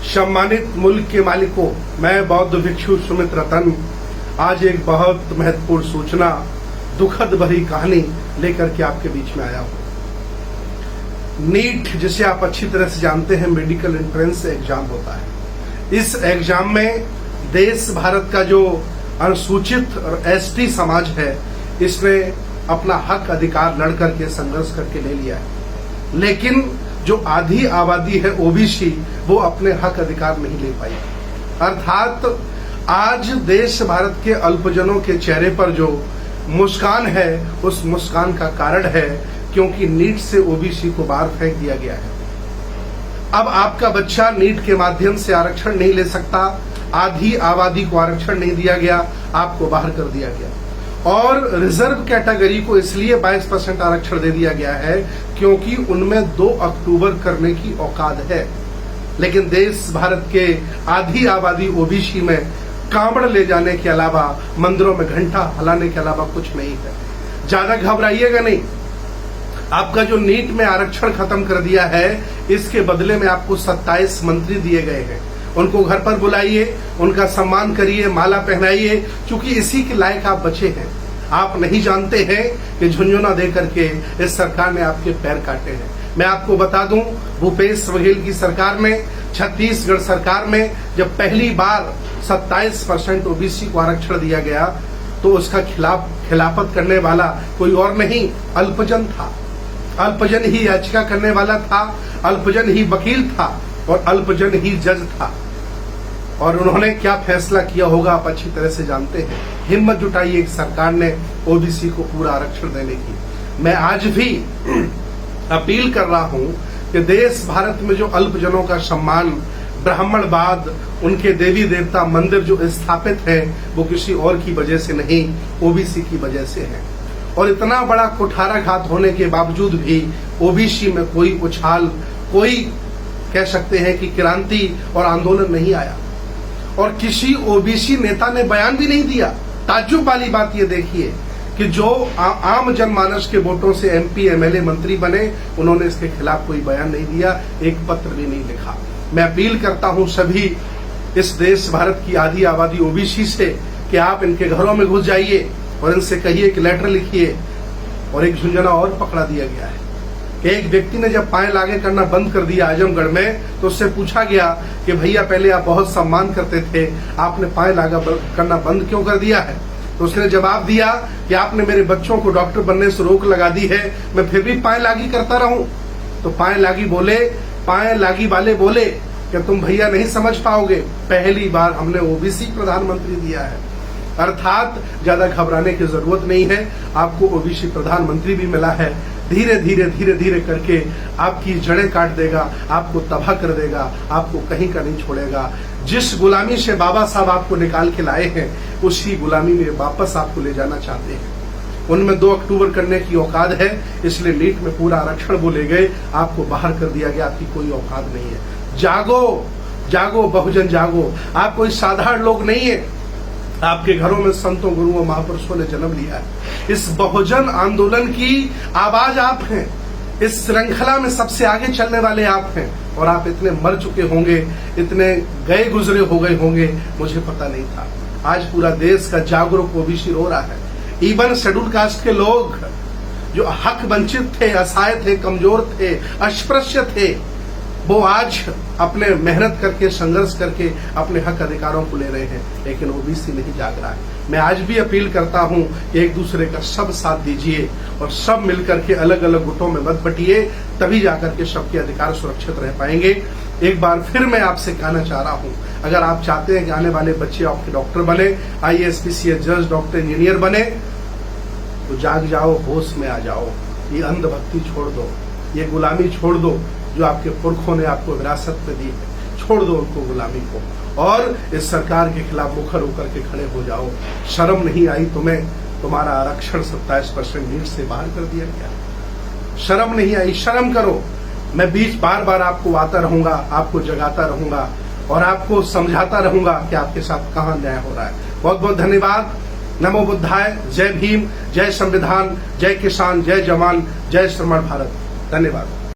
सम्मानित मुल्क के मालिकों, मैं बौद्ध भिक्षु सुमित रतन आज एक बहुत महत्वपूर्ण सूचना, दुखद भरी कहानी लेकर के आपके बीच में आया हूं। नीट, जिसे आप अच्छी तरह से जानते हैं, मेडिकल एंट्रेंस एग्जाम होता है। इस एग्जाम में देश भारत का जो अनुसूचित और एसटी समाज है, इसने अपना हक अधिकार लड़ करके संघर्ष करके ले लिया है, लेकिन जो आधी आबादी है ओबीसी, वो अपने हक अधिकार नहीं ले पाई। अर्थात आज देश भारत के अल्पजनों के चेहरे पर जो मुस्कान है, उस मुस्कान का कारण है क्योंकि नीट से ओबीसी को बाहर फेंक दिया गया है। अब आपका बच्चा नीट के माध्यम से आरक्षण नहीं ले सकता, आधी आबादी को आरक्षण नहीं दिया गया, आपको बाहर कर दिया गया। और रिजर्व कैटेगरी को इसलिए 22% आरक्षण दे दिया गया है क्योंकि उनमें 2 अक्टूबर करने की औकात है, लेकिन देश भारत के आधी आबादी ओबीसी में कांवड़ ले जाने के अलावा, मंदिरों में घंटा हिलाने के अलावा कुछ नहीं है। ज्यादा घबराइएगा नहीं। आपका जो नीट में आरक्षण खत्म कर दिया है, इसके बदले में आपको 27 मंत्री दिए गए हैं। उनको घर पर बुलाइए, उनका सम्मान करिए, माला पहनाइए, क्योंकि इसी के लायक आप बचे हैं। आप नहीं जानते हैं कि झुंझुना दे करके इस सरकार ने आपके पैर काटे हैं। मैं आपको बता दूं, भूपेश बघेल की सरकार में, छत्तीसगढ़ सरकार में जब पहली बार 27% ओबीसी को आरक्षण दिया गया, तो उसका खिलाफत करने वाला कोई और नहीं, अल्पजन था। अल्पजन ही याचिका करने वाला था, अल्पजन ही वकील था और अल्पजन ही जज था। और उन्होंने क्या फैसला किया होगा आप अच्छी तरह से जानते हैं। हिम्मत जुटाई एक सरकार ने ओबीसी को पूरा आरक्षण देने की। मैं आज भी अपील कर रहा हूं कि देश भारत में जो अल्पजनों का सम्मान, ब्राह्मणवाद, उनके देवी देवता मंदिर जो स्थापित है, वो किसी और की वजह से नहीं, ओबीसी की वजह से है। और इतना बड़ा कुठाराघात होने के बावजूद भी ओबीसी में कोई उछाल, कोई कह सकते हैं कि क्रांति और आंदोलन नहीं आया, और किसी ओबीसी नेता ने बयान भी नहीं दिया। ताज्जुब वाली बात ये देखिए कि जो आम जनमानस के वोटों से एमपी, एमएलए, मंत्री बने, उन्होंने इसके खिलाफ कोई बयान नहीं दिया, एक पत्र भी नहीं लिखा। मैं अपील करता हूं सभी इस देश भारत की आधी आबादी ओबीसी से कि आप इनके घरों में घुस जाइए और इनसे कहिए कि लेटर लिखिए। और एक झुंझुना और पकड़ा दिया गया है। एक व्यक्ति ने जब पाए लागे करना बंद कर दिया आजमगढ़ में, तो उससे पूछा गया कि भैया पहले आप बहुत सम्मान करते थे, आपने पाए लागा करना बंद क्यों कर दिया है? तो उसने जवाब दिया कि आपने मेरे बच्चों को डॉक्टर बनने से रोक लगा दी है, मैं फिर भी पाए लागी करता रहूं। तो पाए लागी वाले बोले कि तुम भैया नहीं समझ पाओगे, पहली बार हमने ओबीसी प्रधानमंत्री दिया है। अर्थात ज्यादा घबराने की जरूरत नहीं है, आपको ओबीसी प्रधानमंत्री भी मिला है। धीरे धीरे करके आपकी जड़ें काट देगा, आपको तबाह कर देगा, आपको कहीं का नहीं छोड़ेगा। जिस गुलामी से बाबा साहब आपको निकाल के लाए हैं, उसी गुलामी में वापस आपको ले जाना चाहते हैं। उनमें 2 अक्टूबर करने की औकात है, इसलिए नीट में पूरा आरक्षण वो ले गए, आपको बाहर कर दिया गया, आपकी कोई औकात नहीं है। जागो जागो बहुजन जागो। आप कोई साधारण लोग नहीं है, आपके घरों में संतों, गुरुओं, महापुरुषों ने जन्म लिया है। इस बहुजन आंदोलन की आवाज आप हैं, इस श्रृंखला में सबसे आगे चलने वाले आप हैं। और आप इतने मर चुके होंगे, इतने गए गुजरे हो गए होंगे, मुझे पता नहीं था। आज पूरा देश का जागरूक ओबीसी रो रहा है। इवन शेड्यूल कास्ट के लोग जो हक वंचित थे, असहाय थे, कमजोर थे, अस्पृश्य थे, वो आज अपने मेहनत करके, संघर्ष करके अपने हक अधिकारों को ले रहे हैं, लेकिन ओबीसी नहीं जाग रहा है। मैं आज भी अपील करता हूं कि एक दूसरे का सब साथ दीजिए और सब मिलकर के अलग अलग गुटों में मत बटिए, तभी जाकर के सबके अधिकार सुरक्षित रह पाएंगे। एक बार फिर मैं आपसे कहना चाह रहा हूं, अगर आप चाहते हैं कि आने वाले बच्चे आपके डॉक्टर बने, IAS, PCS, जज, डॉक्टर, इंजीनियर बने, तो जाग जाओ, होश में आ जाओ। ये अंधभक्ति छोड़ दो, ये गुलामी छोड़ दो जो आपके पुरखों ने आपको विरासत में दी है। छोड़ दो उनको, गुलामी को, और इस सरकार के खिलाफ मुखर होकर के खड़े हो जाओ। शर्म नहीं आई तुम्हें? तुम्हारा आरक्षण 27% नीट से बाहर कर दिया गया। शर्म नहीं आई? शर्म करो। मैं बार बार आपको आता रहूंगा, आपको जगाता रहूंगा और आपको समझाता रहूंगा कि आपके साथ कहां न्याय हो रहा है। बहुत बहुत धन्यवाद। नमो बुद्धाय। जय भीम, जय संविधान, जय किसान, जय जवान, जय श्रमण भारत। धन्यवाद।